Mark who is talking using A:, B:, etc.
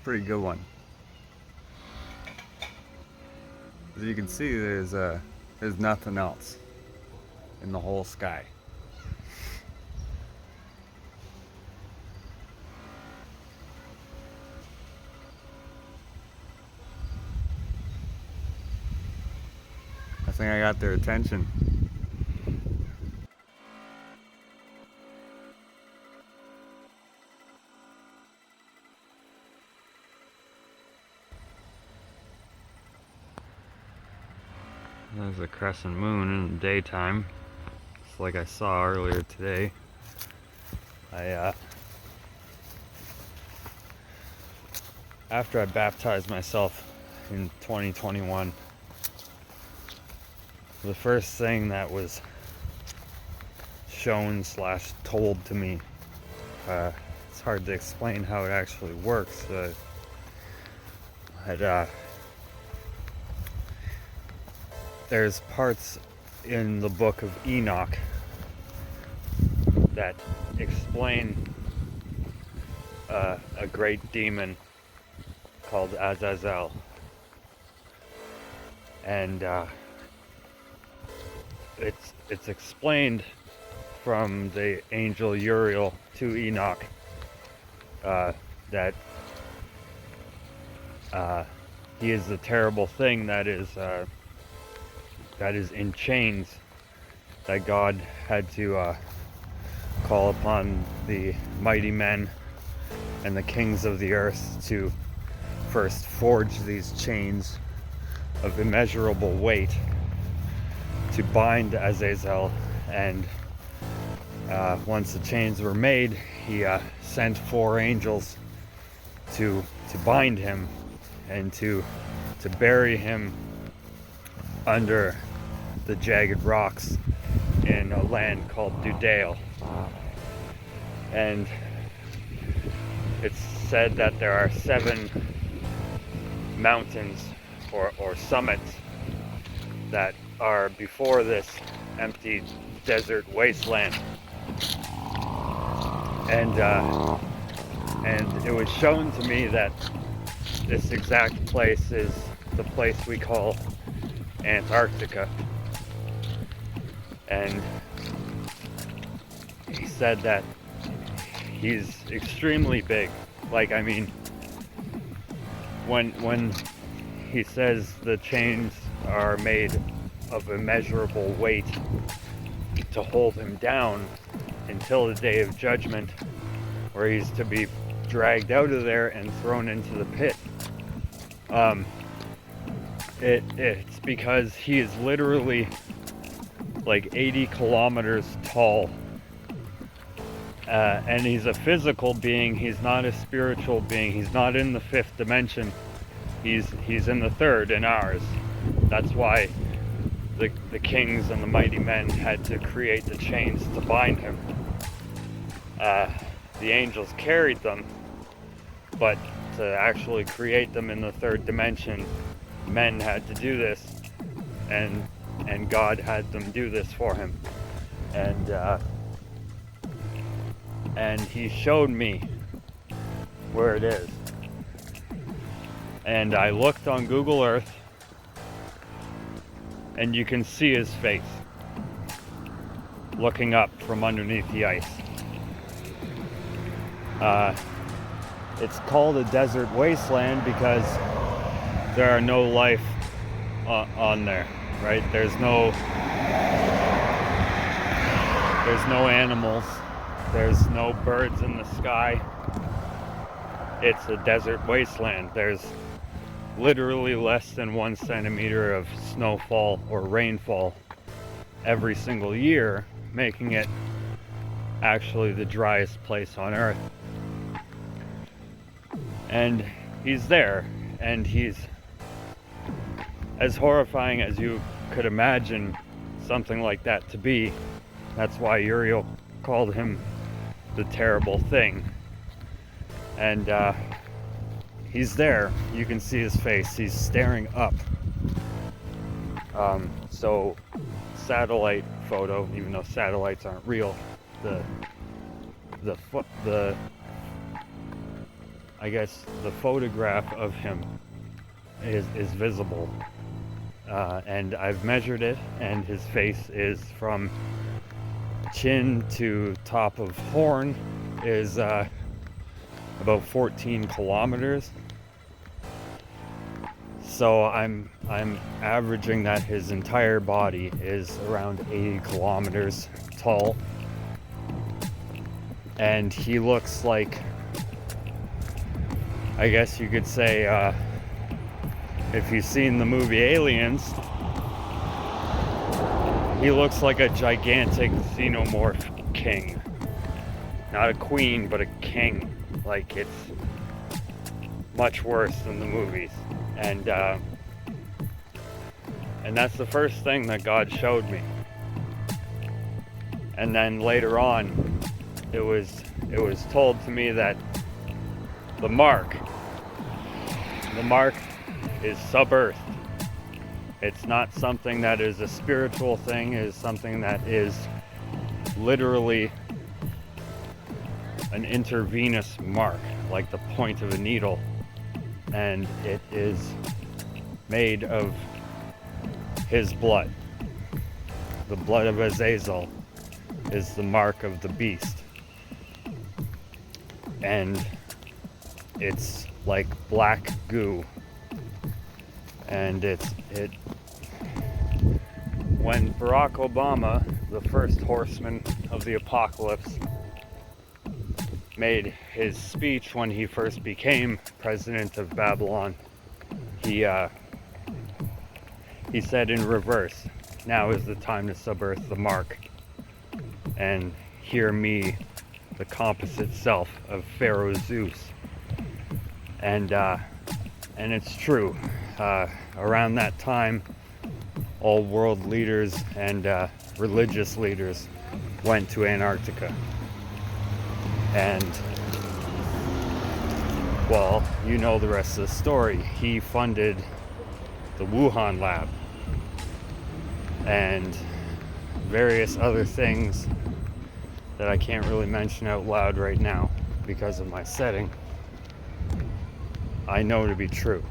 A: pretty good one. As you can see, there's nothing else in the whole sky. I think I got their attention. There's a crescent moon in the daytime, just like I saw earlier today. After I baptized myself in 2021, the first thing that was shown / told to me, it's hard to explain how it actually works. There's parts in the book of Enoch that explain a great demon called Azazel, and it's explained from the angel Uriel to Enoch that he is the terrible thing that is in chains, that God had to call upon the mighty men and the kings of the earth to first forge these chains of immeasurable weight to bind Azazel, and once the chains were made, he sent 4 angels to bind him and to bury him under the jagged rocks in a land called Dudale. And it's said that there are 7 mountains or summits that are before this empty desert wasteland, and it was shown to me that this exact place is the place we call Antarctica. And he said that he's extremely big. Like, I mean, when he says the chains are made of immeasurable weight to hold him down until the day of judgment, where he's to be dragged out of there and thrown into the pit, it's because he is literally like 80 kilometers tall, and he's a physical being. He's not a spiritual being. He's not in the 5th dimension. He's in the 3rd, in ours. That's why the kings and the mighty men had to create the chains to bind him. The angels carried them, but to actually create them in the 3rd dimension, men had to do this, and God had them do this for him. And he showed me where it is. And I looked on Google Earth, and you can see his face looking up from underneath the ice. It's called a desert wasteland because there are no life on there, right? There's no animals, there's no birds in the sky. It's a desert wasteland. There's literally less than 1 centimeter of snowfall or rainfall every single year, making it actually the driest place on earth. And he's there, and he's as horrifying as you could imagine something like that to be. That's why Uriel called him the terrible thing. And he's there. You can see his face. He's staring up. So satellite photo, even though satellites aren't real, the I guess the photograph of him is visible. And I've measured it, and his face is from chin to top of horn is about 14 kilometers. So I'm averaging that his entire body is around 80 kilometers tall. And he looks like, I guess you could say, if you've seen the movie Aliens, he looks like a gigantic xenomorph king. Not a queen, but a king. Like, it's much worse than the movies. And that's the first thing that God showed me. And then later on, it was told to me that the mark is sub-earth. It's not something that is a spiritual thing, it is something that is literally an intravenous mark, like the point of a needle. And it is made of his blood. The blood of Azazel is the mark of the beast. And it's like black goo. And when Barack Obama, the first horseman of the apocalypse, made his speech when he first became president of Babylon, he said in reverse, "Now is the time to subearth the mark and hear me, the composite self of Pharaoh Zeus." And it's true. Around that time, all world leaders and religious leaders went to Antarctica. And, well, you know the rest of the story. He funded the Wuhan lab and various other things that I can't really mention out loud right now because of my setting. I know to be true.